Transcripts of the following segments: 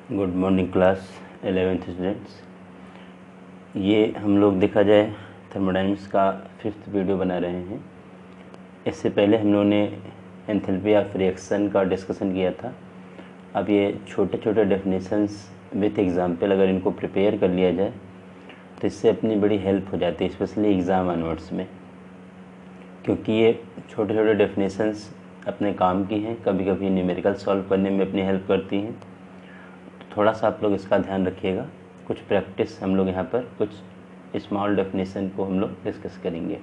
Good morning class 11th students. ये हम लोग देखा जाए थर्मोडायनेमिक्स का 5th वीडियो बना रहे हैं। इससे पहले हम लोगों ने एंथैल्पी ऑफ रिएक्शन का डिस्कशन किया था। अब ये छोटे छोटे डेफिनेशंस विथ एग्जांपल अगर इनको प्रिपेयर कर लिया जाए तो इससे अपनी बड़ी हेल्प हो जाती है, स्पेशली एग्ज़ाम ऑनवर्ड्स में, क्योंकि ये छोटे छोटे डेफिनेशंस अपने काम की हैं। कभी कभी न्यूमेरिकल सॉल्व करने में अपनी हेल्प करती हैं। थोड़ा सा आप लोग इसका ध्यान रखिएगा। कुछ प्रैक्टिस हम लोग यहाँ पर कुछ स्मॉल डेफिनेशन को हम लोग डिस्कस करेंगे।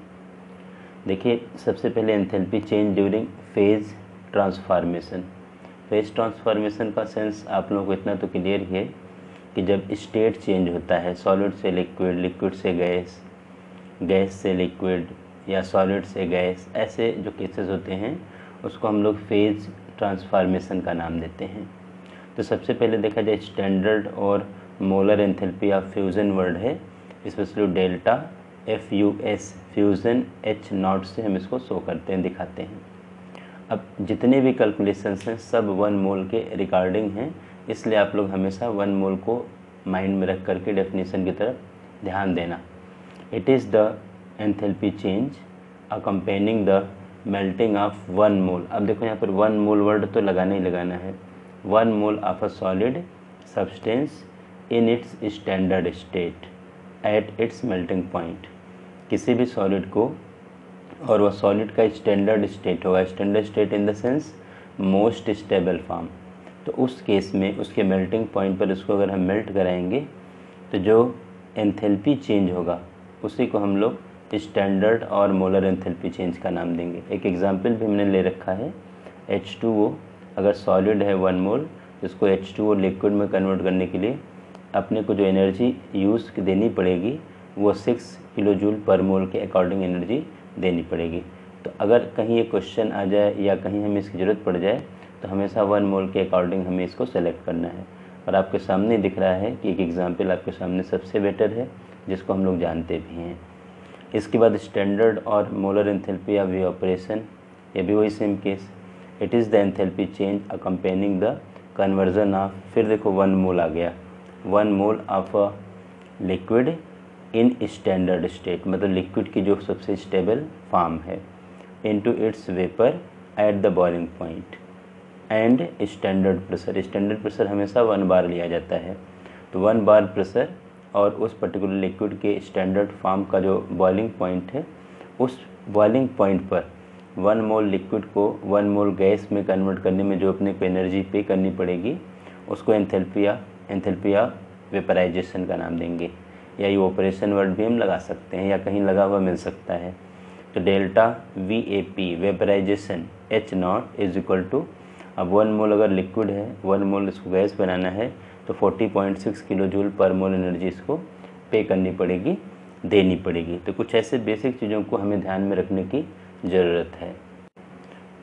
देखिए, सबसे पहले enthalpy change during phase transformation. Phase transformation का सेंस आप लोगों को इतना तो क्लियर ही है कि जब स्टेट चेंज होता है, सॉलिड से लिक्विड, लिक्विड से गैस, गैस से लिक्विड या सॉलिड से गैस, ऐसे जो केसेस होते हैं उसको हम लोग फेज़ ट्रांसफॉर्मेशन का नाम देते हैं। तो सबसे पहले देखा जाए स्टैंडर्ड और molar enthalpy of fusion word है, specially delta FUS fusion H0 से हम इसको शो करते हैं, दिखाते हैं। अब जितने भी कैलकुलेशंस हैं सब 1 मोल के रिगार्डिंग हैं, इसलिए आप लोग हमेशा 1 मोल को माइंड में रख करके डेफिनेशन की तरफ ध्यान देना। It is the enthalpy change accompanying the melting of 1 mole. अब देखो यहाँ पर 1 मोल वर्ड तो लगाना ही लगाना है। 1 mole of a solid substance in its standard state at its melting point. किसी भी सॉलिड को, और वह सॉलिड का स्टैंडर्ड स्टेट होगा, standard state in the sense most stable form, तो उस केस में उसके मेल्टिंग पॉइंट पर उसको अगर हम मेल्ट कराएंगे तो जो एंथैल्पी चेंज होगा उसी को हम लोग स्टैंडर्ड और मोलर एंथैल्पी चेंज का नाम देंगे। एक एग्जांपल भी हमने ले रखा है, H2O अगर सॉलिड है 1 मोल, इसको H2O लिक्विड में कन्वर्ट करने के लिए अपने को जो एनर्जी यूज़ देनी पड़ेगी वो 6 किलो जूल पर मोल के अकॉर्डिंग एनर्जी देनी पड़ेगी। तो अगर कहीं ये क्वेश्चन आ जाए या कहीं हमें इसकी ज़रूरत पड़ जाए तो हमेशा 1 मोल के अकॉर्डिंग हमें इसको सेलेक्ट करना है। और आपके सामने दिख रहा है कि एक एग्जाम्पल आपके सामने सबसे बेटर है, जिसको हम लोग जानते भी हैं। इसके बाद स्टैंडर्ड और मोलर एंथैल्पी ऑफ इवेपोरेशन, ये भी वही same case. It is the enthalpy change accompanying the conversion of, फिर देखो 1 मोल आ गया, 1 mole of a liquid in standard state, मतलब लिक्विड की जो सबसे स्टेबल फॉर्म है, into its vapour at the boiling point and standard pressure. Standard pressure हमेशा 1 बार लिया जाता है, तो 1 बार प्रेशर और उस पर्टिकुलर लिक्विड के स्टैंडर्ड फॉर्म का जो बॉइलिंग पॉइंट है, उस बॉइलिंग पॉइंट पर 1 मोल लिक्विड को 1 मोल गैस में कन्वर्ट करने में जो अपने को एनर्जी पे करनी पड़ेगी उसको एंथैल्पी ऑफ वेपराइजेशन का नाम देंगे, या इवेपोरेशन वर्ड भी हम लगा सकते हैं या कहीं लगा हुआ मिल सकता है। तो delta VAP vaporisation H0 is equal to, अब 1 मोल अगर लिक्विड है, 1 मोल इसको गैस बनाना है तो 40.6 किलो जूल पर मोल एनर्जी इसको पे करनी पड़ेगी, देनी पड़ेगी। तो कुछ ऐसे बेसिक चीज़ों को हमें ध्यान में रखने की ज़रूरत है।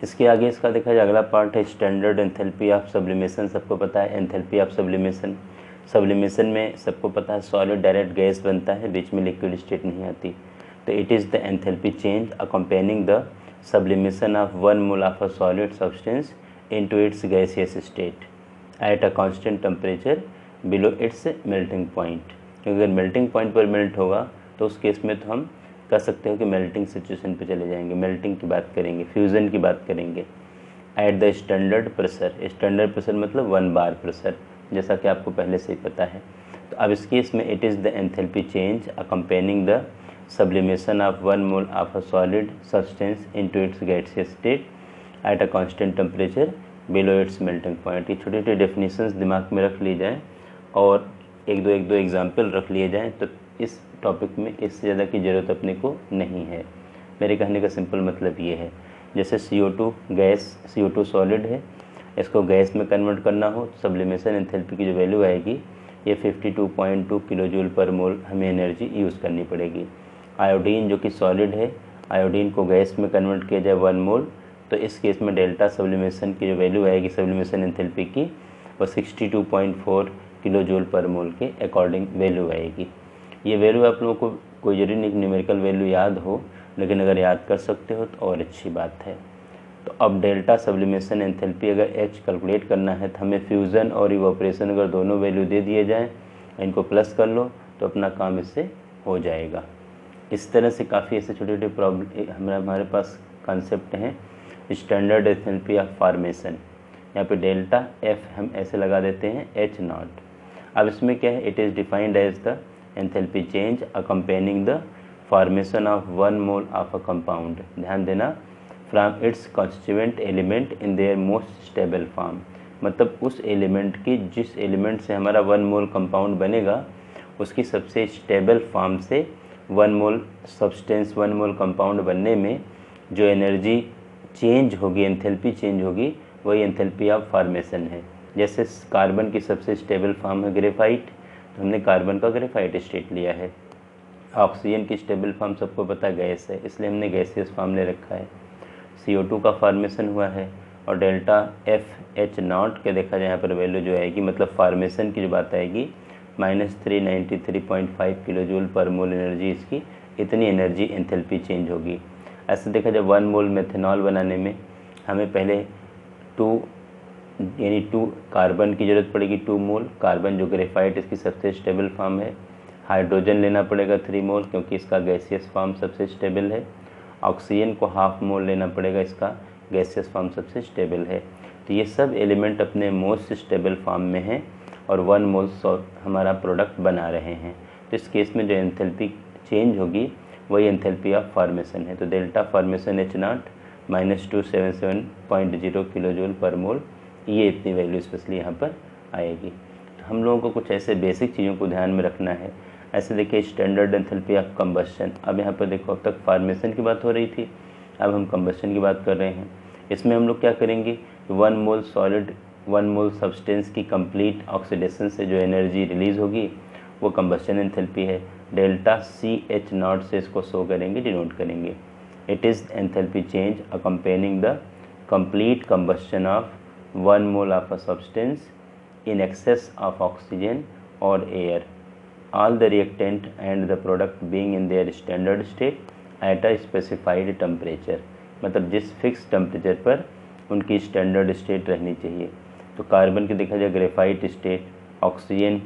इसके आगे इसका देखा जाए अगला पार्ट है स्टैंडर्ड एंथैल्पी ऑफ सब्लिमेशन। सबको पता है एंथैल्पी ऑफ सब्लिमेशन, सब्लिमेशन में सबको पता है सॉलिड डायरेक्ट गैस बनता है, बीच में लिक्विड स्टेट नहीं आती। तो it is the enthalpy change accompanying the sublimation of 1 mole of a solid substance into its gaseous state at a constant temperature below its melting point. क्योंकि अगर melting point पर melt होगा तो उस case में तो हम कह सकते हो कि मेल्टिंग सिचुएशन पे चले जाएंगे, मेल्टिंग की बात करेंगे, फ्यूज़न की बात करेंगे। Eight the standard pressure, standard pressure मतलब 1 बार प्रेशर, जैसा कि आपको पहले से ही पता है। तो अब इस केस में it is the enthalpy change accompanying the sublimation of 1 mole of a solid substance into its gaseous state at a constant temperature below its melting point. ये छोटी छोटी डेफिनेशंस दिमाग में रख ली जाएँ और एक दो एग्जाम्पल रख लिए जाएँ तो इस टॉपिक में इससे ज़्यादा की ज़रूरत अपने को नहीं है। मेरे कहने का सिंपल मतलब ये है, जैसे CO2 गैस, CO2 सॉलिड है, इसको गैस में कन्वर्ट करना हो तो सब्लिमेशन एंथैल्पी की जो वैल्यू आएगी ये 52.2 किलो जूल पर मोल हमें एनर्जी यूज़ करनी पड़ेगी। आयोडीन जो कि सॉलिड है, आयोडीन को गैस में कन्वर्ट किया जाए 1 मोल, तो इस केस में डेल्टा सब्लिमेशन की जो वैल्यू आएगी सब्लिमेशन एंथैल्पी की वो 62.4 किलो जूल पर मोल के अकॉर्डिंग वैल्यू आएगी। ये वैल्यू आप लोगों को कोई जरूरी नहीं न्यूमेरिकल वैल्यू याद हो, लेकिन अगर याद कर सकते हो तो और अच्छी बात है। तो अब डेल्टा सब्लिमेशन एंथैल्पी अगर H कैलकुलेट करना है तो हमें फ्यूज़न और इवोपरेशन अगर दोनों वैल्यू दे दिए जाएँ, इनको प्लस कर लो तो अपना काम इससे हो जाएगा। इस तरह से काफ़ी ऐसे छोटे छोटे प्रॉब्लम हमारे पास कॉन्सेप्ट हैं। स्टैंडर्ड एंथैल्पी ऑफ फॉर्मेशन, यहाँ पे डेल्टा F हम ऐसे लगा देते हैं H0। अब इसमें क्या है, it is defined as the enthalpy change accompanying the formation of 1 mole of a compound, ध्यान देना, from its constituent element in their most stable form. मतलब उस एलिमेंट की, जिस एलिमेंट से हमारा 1 मोल कंपाउंड बनेगा, उसकी सबसे स्टेबल फॉर्म से 1 मोल सब्सटेंस 1 मोल कंपाउंड बनने में जो एनर्जी चेंज होगी, एंथैल्पी चेंज होगी, वही एंथैल्पी ऑफ फॉर्मेशन है। जैसे कार्बन की सबसे स्टेबल फॉर्म है ग्रेफाइट, तो हमने कार्बन का ग्रेफाइट स्टेट लिया है। ऑक्सीजन की स्टेबल फॉर्म सबको पता गैस है, इसलिए हमने गैसियस फॉर्म ले रखा है। CO2 का फॉर्मेशन हुआ है और डेल्टा FH0 के देखा जाए यहाँ पर वैल्यू जो आएगी, मतलब फॉर्मेशन की जो बात आएगी, -393.5 किलो जूल पर मोल एनर्जी, इसकी इतनी एनर्जी एंथैल्पी चेंज होगी। ऐसे देखा जाए 1 मोल मेथनॉल बनाने में हमें पहले 2 कार्बन की ज़रूरत पड़ेगी, 2 मोल कार्बन जो ग्रेफाइट इसकी सबसे स्टेबल फॉर्म है। हाइड्रोजन लेना पड़ेगा 3 मोल क्योंकि इसका गैसियस फॉर्म सबसे स्टेबल है। ऑक्सीजन को ½ मोल लेना पड़ेगा, इसका गैसियस फॉर्म सबसे स्टेबल है। तो ये सब एलिमेंट अपने मोस्ट स्टेबल फॉर्म में हैं और 1 मोल हमारा प्रोडक्ट बना रहे हैं। तो इस केस में जो एंथैल्पी चेंज होगी वही एंथैल्पी ऑफ फॉर्मेशन है। तो delta formation H0 -277.0 kilo joule पर मोल, ये इतनी वैल्यू स्पेशली यहाँ पर आएगी। तो हम लोगों को कुछ ऐसे बेसिक चीज़ों को ध्यान में रखना है। ऐसे देखिए स्टैंडर्ड एंथैल्पी ऑफ कंबस्शन, अब यहाँ पर देखो अब तक फॉर्मेशन की बात हो रही थी, अब हम कंबस्शन की बात कर रहे हैं। इसमें हम लोग क्या करेंगे, 1 मोल सॉलिड 1 मोल सब्सटेंस की कंप्लीट ऑक्सीडेशन से जो एनर्जी रिलीज़ होगी वो कंबस्शन एंथैल्पी है। डेल्टा CH0 से इसको शो करेंगे, डिनोट करेंगे। It is enthalpy change accompanying the complete combustion of 1 mole of a substance in excess of oxygen or air, all the reactant and the product being in their standard state at a specified temperature। मतलब जिस fix temperature पर उनकी standard state रहनी चाहिए। तो carbon की देखा जाए graphite state, oxygen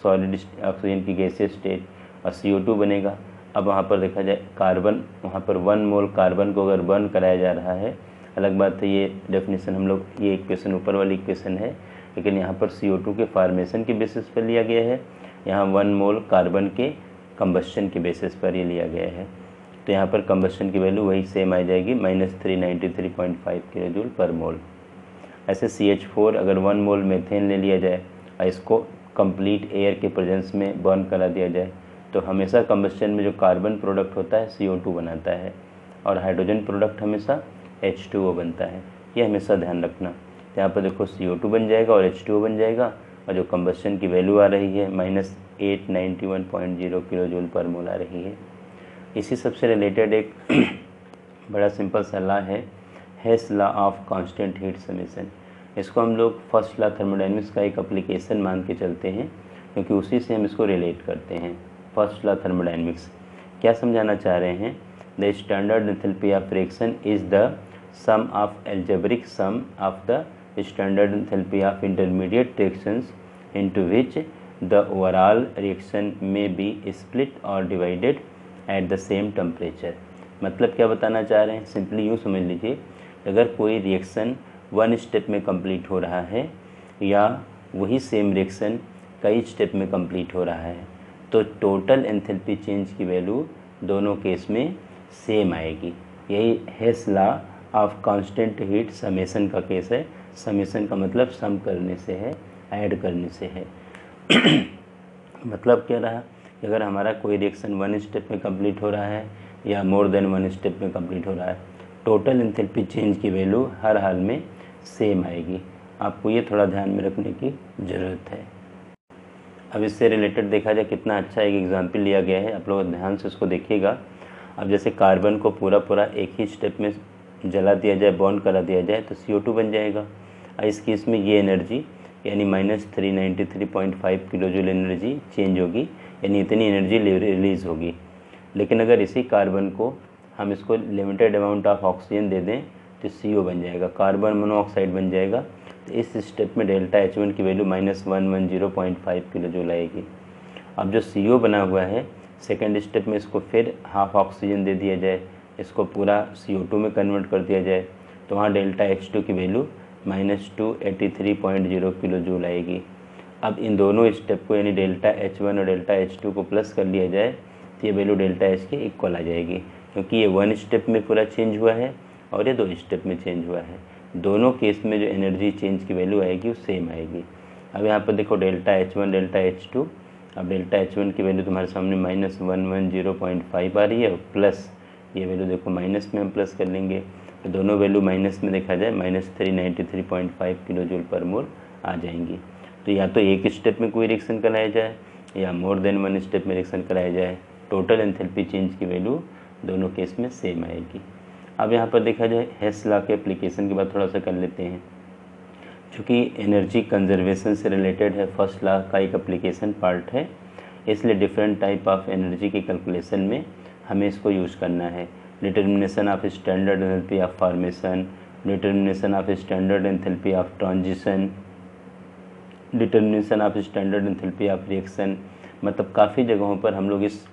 solid, oxygen की गैसियस स्टेट और CO2 बनेगा। अब वहाँ पर देखा जाए कार्बन, वहाँ पर 1 मोल कार्बन को अगर बर्न कराया जा रहा है, अलग बात है, ये डेफिनेशन हम लोग, ये इक्वेशन ऊपर वाली इक्वेशन है, लेकिन यहाँ पर CO2 के फार्मेशन के बेसिस पर लिया गया है, यहाँ 1 मोल कार्बन के कंबस्शन के बेसिस पर ये लिया गया है। तो यहाँ पर कंबस्शन की वैल्यू वही सेम आ जाएगी, -393.5 किलो जूल पर मोल। ऐसे CH4 अगर 1 मोल मेथेन ले लिया जाए और इसको कंप्लीट एयर के प्रेजेंस में बर्न करा दिया जाए, तो हमेशा कंबस्शन में जो कार्बन प्रोडक्ट होता है CO2 बनाता है और हाइड्रोजन प्रोडक्ट हमेशा H2O बनता है। ये हमेशा ध्यान रखना। तो यहाँ पर देखो CO2 बन जाएगा और H2O बन जाएगा, और जो कंबस्शन की वैल्यू आ रही है -891.0 किलो जूल पर मोल आ रही है। इसी सबसे रिलेटेड एक बड़ा सिंपल सा लॉ है, Hess law of constant heat summation. इसको हम लोग फर्स्ट लॉ थर्मोडायनेमिक्स का एक एप्लीकेशन मान के चलते हैं, क्योंकि उसी से हम इसको रिलेट करते हैं। फर्स्ट लॉ थर्मोडायनेमिक्स क्या समझाना चाह रहे हैं, the standard enthalpy of reaction is the sum of algebraic sum of the standard enthalpy of intermediate reactions into which the overall reaction may be split or divided at the same temperature। मतलब क्या बताना चाह रहे हैं, simply यूँ समझ लीजिए, अगर कोई रिएक्शन 1 स्टेप में कंप्लीट हो रहा है या वही सेम रिएक्शन कई स्टेप में कंप्लीट हो रहा है, तो टोटल एंथैल्पी चेंज की वैल्यू दोनों केस में सेम आएगी। यही Hess law of constant heat summation का केस है। समेशन का मतलब सम करने से है, ऐड करने से है। मतलब क्या रहा कि अगर हमारा कोई रिएक्शन 1 स्टेप में कंप्लीट हो रहा है या मोर देन 1 स्टेप में कंप्लीट हो रहा है, टोटल एंथैल्पी चेंज की वैल्यू हर हाल में सेम आएगी। आपको ये थोड़ा ध्यान में रखने की ज़रूरत है। अब इससे रिलेटेड देखा जाए कितना अच्छा एक एग्जाम्पल लिया गया है, आप लोग ध्यान से उसको देखिएगा। अब जैसे कार्बन को पूरा एक ही स्टेप में जला दिया जाए, बॉन्ड करा दिया जाए, तो CO2 बन जाएगा। इस केस में ये एनर्जी यानी -393.5 किलो जूल एनर्जी चेंज होगी, यानी इतनी एनर्जी रिलीज़ होगी। लेकिन अगर इसी कार्बन को हम इसको लिमिटेड अमाउंट ऑफ ऑक्सीजन दे दें, तो CO बन जाएगा, कार्बन मोनोऑक्साइड बन जाएगा। तो इस स्टेप में डेल्टा H1 की वैल्यू -110.5 किलो जूल आएगी। अब जो CO बना हुआ है सेकेंड स्टेप में इसको फिर हाफ ऑक्सीजन दे दिया जाए, इसको पूरा CO2 में कन्वर्ट कर दिया जाए, तो वहाँ डेल्टा H2 की वैल्यू -283.0 किलो जूल आएगी। अब इन दोनों स्टेप को यानी डेल्टा H1 और डेल्टा H2 को प्लस कर लिया जाए तो ये वैल्यू डेल्टा H के इक्वल आ जाएगी, क्योंकि ये 1 स्टेप में पूरा चेंज हुआ है और ये 2 स्टेप में चेंज हुआ है। दोनों केस में जो एनर्जी चेंज की वैल्यू आएगी वो सेम आएगी। अब यहाँ पर देखो डेल्टा H1 डेल्टा H2, अब डेल्टा H1 की वैल्यू तुम्हारे सामने -110.5 आ रही है, और प्लस ये वैल्यू देखो माइनस में हम प्लस कर लेंगे, तो दोनों वैल्यू माइनस में देखा जाए -393.5 किलो जूल पर मोल आ जाएंगी। तो या तो एक स्टेप में कोई रिएक्शन कराया जाए या मोर देन 1 स्टेप में रिएक्शन कराया जाए, टोटल एंथैल्पी चेंज की वैल्यू दोनों केस में सेम आएगी। अब यहाँ पर देखा जाए हेस लॉ के एप्लीकेशन की बात थोड़ा सा कर लेते हैं। चूँकि एनर्जी कंजर्वेशन से रिलेटेड है, फर्स्ट लॉ का एक एप्लीकेशन पार्ट है, इसलिए डिफरेंट टाइप ऑफ एनर्जी की कैलकुलेशन में हमें इसको यूज़ करना है। Determination of standard enthalpy of formation, determination of standard enthalpy of transition, determination of standard enthalpy of reaction, मतलब काफ़ी जगहों पर हम लोग इस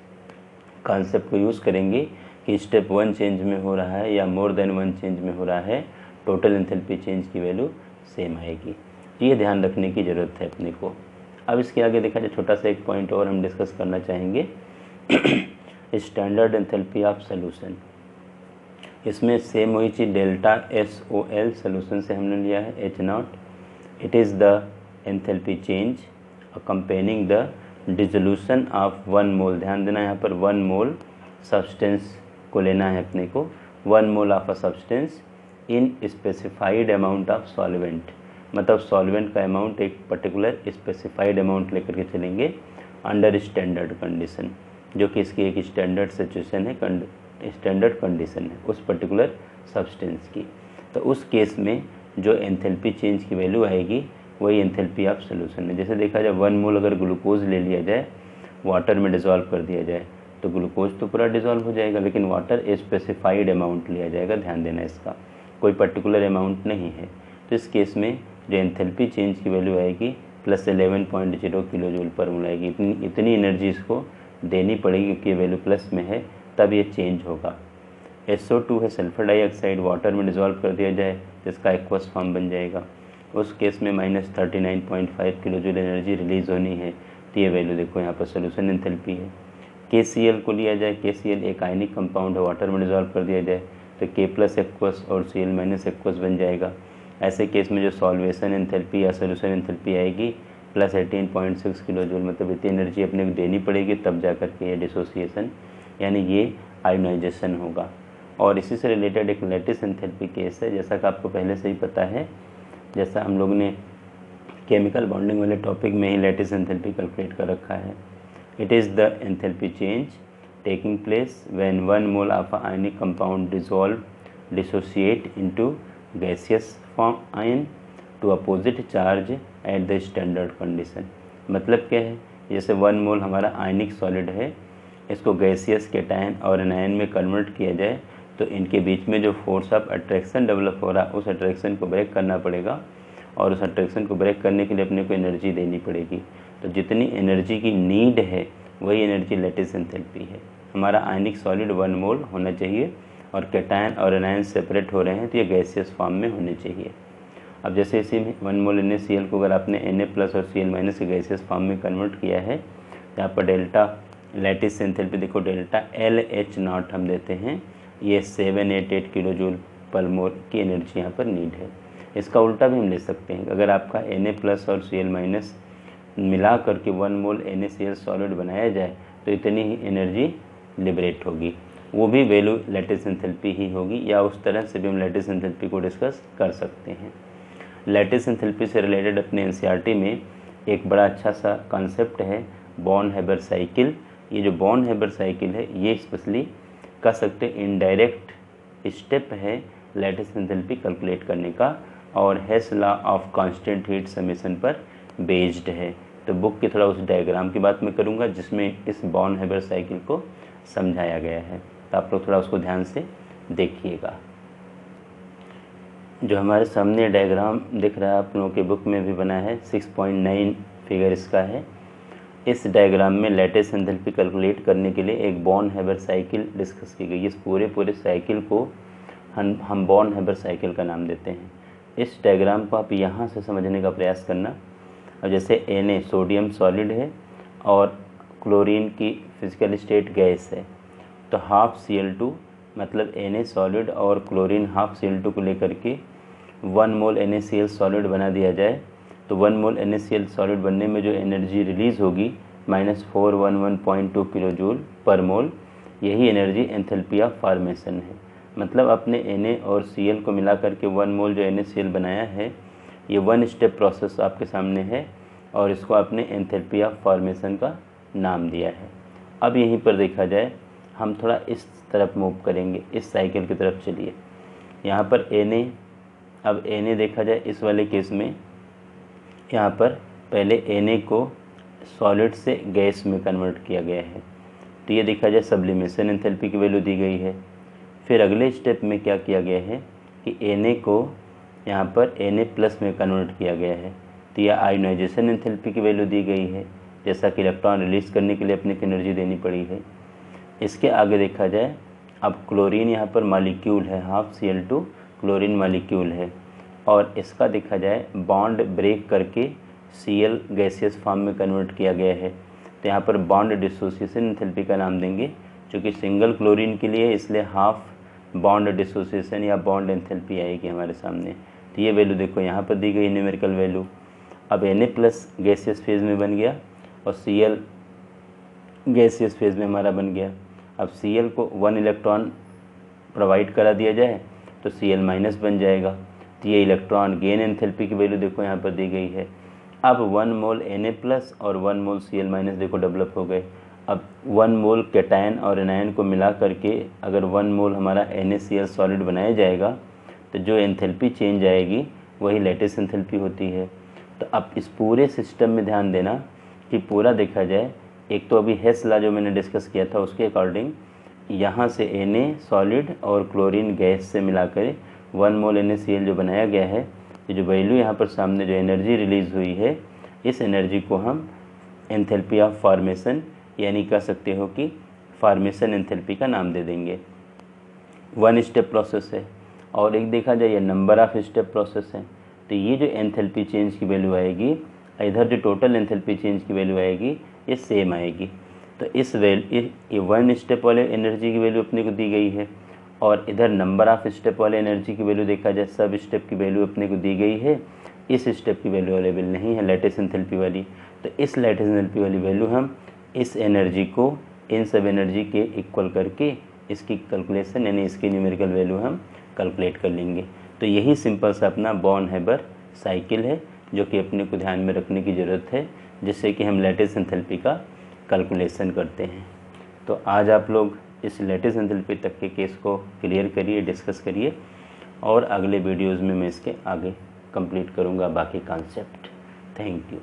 कॉन्सेप्ट को यूज़ करेंगे कि स्टेप 1 चेंज में हो रहा है या मोर देन 1 चेंज में हो रहा है, टोटल एंथैल्पी चेंज की वैल्यू सेम आएगी। ये ध्यान रखने की ज़रूरत है अपने को। अब इसके आगे देखा जाए छोटा सा एक पॉइंट और हम डिस्कस करना चाहेंगे, स्टैंडर्ड एंथैल्पी ऑफ सोल्यूशन। इसमें सेम वही चीज़ डेल्टा SOL सोल्यूशन से हमने लिया है H0। It is the enthalpy change accompanying the dissolution of 1 mole. ध्यान देना यहाँ पर 1 मोल सब्सटेंस को लेना है अपने को, 1 mole of a substance in specified amount of solvent, मतलब सॉल्वेंट का अमाउंट एक पर्टिकुलर स्पेसिफाइड अमाउंट लेकर के चलेंगे अंडर स्टैंडर्ड कंडीशन, जो कि इसकी एक स्टैंडर्ड सिचुएशन है, स्टैंडर्ड कंडीशन है उस पर्टिकुलर सब्सटेंस की। तो उस केस में जो एंथैल्पी चेंज की वैल्यू आएगी वही एंथैल्पी ऑफ सोल्यूशन है। जैसे देखा जाए 1 मोल अगर ग्लूकोज ले लिया जाए, वाटर में डिज़ोल्व कर दिया जाए, तो ग्लूकोज तो पूरा डिज़ोल्व हो जाएगा, लेकिन वाटर स्पेसिफाइड अमाउंट लिया जाएगा, ध्यान देना इसका, कोई पर्टिकुलर अमाउंट नहीं है। तो इस केस में जो एंथैल्पी चेंज की वैल्यू आएगी +11.0 किलो जूल पर मोल आएगी। इतनी एनर्जी इसको देनी पड़ेगी क्योंकि ये वैल्यू प्लस में है, तब ये चेंज होगा। SO2 है सल्फर डाइऑक्साइड, वाटर में डिज़ोल्व कर दिया जाए तो इसका एक्वस फॉर्म बन जाएगा, उस केस में -39.5 किलो जूल एनर्जी रिलीज़ होनी है। तो ये वैल्यू देखो यहाँ पर सोल्यूशन एंथैल्पी है। KCl को लिया जाए, KCl एक आयनिक कंपाउंड है, वाटर में डिज़ोल्व कर दिया जाए तो K+ एक्वस और Cl- एक्वस बन जाएगा। ऐसे केस में जो सॉल्वेशन एंथैल्पी या सोल्यूशन एंथैल्पी आएगी +18.6 किलो जूल, मतलब इतनी एनर्जी अपने को देनी पड़ेगी तब जा कर के ये डिसोसिएशन यानी ये आयोनाइजेशन होगा। और इसी से रिलेटेड एक लैटिस एंथैल्पी केस है, जैसा कि आपको पहले से ही पता है, जैसा हम लोग ने केमिकल बॉन्डिंग वाले टॉपिक में ही लैटिस एंथैल्पी कैलकुलेट कर रखा है। It is the enthalpy change taking place when 1 mole of a ionic compound dissociate into gaseous form ion to opposite charge at the standard condition. मतलब क्या है, जैसे 1 मोल हमारा आयनिक सॉलिड है, इसको गैसियस केटायन और एनायन में कन्वर्ट किया जाए तो इनके बीच में जो फोर्स ऑफ अट्रैक्शन डेवलप हो रहा है उस अट्रैक्शन को ब्रेक करना पड़ेगा, और उस अट्रैक्शन को ब्रेक करने के लिए अपने को एनर्जी देनी पड़ेगी। तो जितनी एनर्जी की नीड है वही एनर्जी लैटिस एंथैल्पी है। हमारा आयनिक सॉलिड 1 मोल होना चाहिए और केटायन और एनायन सेपरेट हो रहे हैं तो ये गैसियस फॉर्म में होने चाहिए। अब जैसे इसी में 1 मोल NaCl को अगर आपने Na+ और Cl- के गैसियस फॉर्म में कन्वर्ट किया है, यहाँ पर डेल्टा लैटिस एंथैल्पी देखो डेल्टा LH0 हम देते हैं, ये 788 किलो जूल पर मोल की एनर्जी यहाँ पर नीड है। इसका उल्टा भी हम ले सकते हैं, अगर आपका Na+ और Cl- मिला करके 1 मोल NaCl सॉलिड बनाया जाए तो इतनी ही एनर्जी लिबरेट होगी, वो भी वैल्यू लैटिस एंथैल्पी ही होगी, या उस तरह से भी हम लैटिस एंथैल्पी को डिस्कस कर सकते हैं। लैटिस एंथैल्पी से रिलेटेड अपने NCERT में एक बड़ा अच्छा सा कॉन्सेप्ट है बॉर्न हैबर साइकिल। ये जो बॉर्न हैबर साइकिल है ये स्पेशली कह सकते हैं इनडायरेक्ट स्टेप है लैटिस एंथैल्पी कैलकुलेट करने का, और Hess law of constant heat summation पर बेस्ड है। तो बुक की थोड़ा उस डायग्राम की बात मैं करूँगा जिसमें इस बॉर्न हैबर साइकिल को समझाया गया है, तो आप लोग थोड़ा उसको ध्यान से देखिएगा। जो हमारे सामने डायग्राम दिख रहा है, आप लोगों के बुक में भी बना है, 6.9 फिगर इसका है। इस डायग्राम में लैटिस एंथैल्पी कैलकुलेट करने के लिए एक बॉर्न हैबर साइकिल डिस्कस की गई। इस पूरे साइकिल को हम बॉर्न हैबर साइकिल का नाम देते हैं। इस डायग्राम को आप यहाँ से समझने का प्रयास करना। अब जैसे Na सोडियम सॉलिड है और क्लोरीन की फिजिकल स्टेट गैस है, तो हाफ Cl2 मतलब Na सॉलिड और क्लोरीन हाफ Cl2 को लेकर के 1 मोल NaCl सॉलिड बना दिया जाए, तो 1 मोल NaCl सॉलिड बनने में जो एनर्जी रिलीज़ होगी -411.2 किलो जूल पर मोल, यही एनर्जी एंथैल्पी ऑफ फॉर्मेशन है। मतलब अपने Na और Cl को मिला करके 1 मोल जो NaCl बनाया है, ये 1 स्टेप प्रोसेस आपके सामने है और इसको आपने एंथैल्पी ऑफ फॉर्मेशन का नाम दिया है। अब यहीं पर देखा जाए, हम थोड़ा इस तरफ मूव करेंगे, इस साइकिल की तरफ चलिए। यहाँ पर Na, अब Na देखा जाए इस वाले केस में, यहाँ पर पहले Na को सॉलिड से गैस में कन्वर्ट किया गया है, तो ये देखा जाए सब्लिमेशन एंथैल्पी की वैल्यू दी गई है। फिर अगले स्टेप में क्या किया गया है कि Na को यहाँ पर Na+ में कन्वर्ट किया गया है, तो यह आयोनाइजेशन एंथैल्पी की वैल्यू दी गई है, जैसा कि इलेक्ट्रॉन रिलीज़ करने के लिए अपने को एनर्जी देनी पड़ी है। इसके आगे देखा जाए, अब क्लोरीन यहाँ पर मॉलिक्यूल है, हाफ Cl2 क्लोरीन मॉलिक्यूल है, और इसका देखा जाए बॉन्ड ब्रेक करके Cl गैसियस फॉर्म में कन्वर्ट किया गया है, तो यहाँ पर बॉन्ड डिसोसिएशन एंथैल्पी का नाम देंगे। क्योंकि सिंगल क्लोरीन के लिए, इसलिए हाफ बॉन्ड डिसोसिएशन या बॉन्ड एंथैल्पी आएगी हमारे सामने। तो ये वैल्यू देखो यहाँ पर दी गई न्यूमेरिकल वैल्यू। अब Na+ गैसियस फेज़ में बन गया और Cl गैसियस फेज़ में हमारा बन गया। अब Cl को 1 इलेक्ट्रॉन प्रोवाइड करा दिया जाए तो Cl- बन जाएगा, तो ये इलेक्ट्रॉन गेन एंथैल्पी की वैल्यू देखो यहाँ पर दी गई है। अब 1 मोल Na+ और 1 मोल Cl- देखो डेवलप हो गए। अब 1 मोल कैटायन और एनायन को मिला करके अगर 1 मोल हमारा NaCl सॉलिड बनाया जाएगा, तो जो एंथैल्पी चेंज आएगी वही लैटिस एंथैल्पी होती है। तो अब इस पूरे सिस्टम में ध्यान देना कि पूरा देखा जाए, एक तो अभी हेस लॉ जो मैंने डिस्कस किया था उसके अकॉर्डिंग यहाँ से Na सॉलिड और क्लोरीन गैस से मिलाकर 1 मोल NaCl जो बनाया गया है, ये जो वैल्यू यहाँ पर सामने जो एनर्जी रिलीज़ हुई है, इस एनर्जी को हम एंथैल्पी ऑफ फॉर्मेशन यानी कह सकते हो कि फॉर्मेशन एंथैल्पी का नाम दे देंगे। 1 स्टेप प्रोसेस है, और एक देखा जाए ये नंबर ऑफ स्टेप प्रोसेस है। तो ये जो एंथैल्पी चेंज की वैल्यू आएगी, इधर जो टोटल एंथैल्पी चेंज की वैल्यू आएगी, ये सेम आएगी। तो इस ये 1 स्टेप वाले एनर्जी की वैल्यू अपने को दी गई है, और इधर नंबर ऑफ स्टेप वाले एनर्जी की वैल्यू देखा जाए, सब स्टेप की वैल्यू अपने को दी गई है। इस स्टेप की वैल्यू अवेलेबल नहीं है, लैटिस एंथैल्पी वाली। तो इस लैटिस एंथैल्पी वाली वैल्यू हम इस एनर्जी को इन सब एनर्जी के इक्वल करके इसकी कैलकुलेशन यानी इसकी न्यूमेरिकल वैल्यू हम कैलकुलेट कर लेंगे। तो यही सिंपल सा अपना बॉर्न हैबर साइकिल है, जो कि अपने को ध्यान में रखने की ज़रूरत है, जिससे कि हम लैटिस एंथैल्पी का कैलकुलेशन करते हैं। तो आज आप लोग इस लैटिस एंथैल्पी तक के केस को क्लियर करिए, डिस्कस करिए, और अगले वीडियोज़ में मैं इसके आगे कंप्लीट करूँगा बाकी कॉन्सेप्ट। Thank you.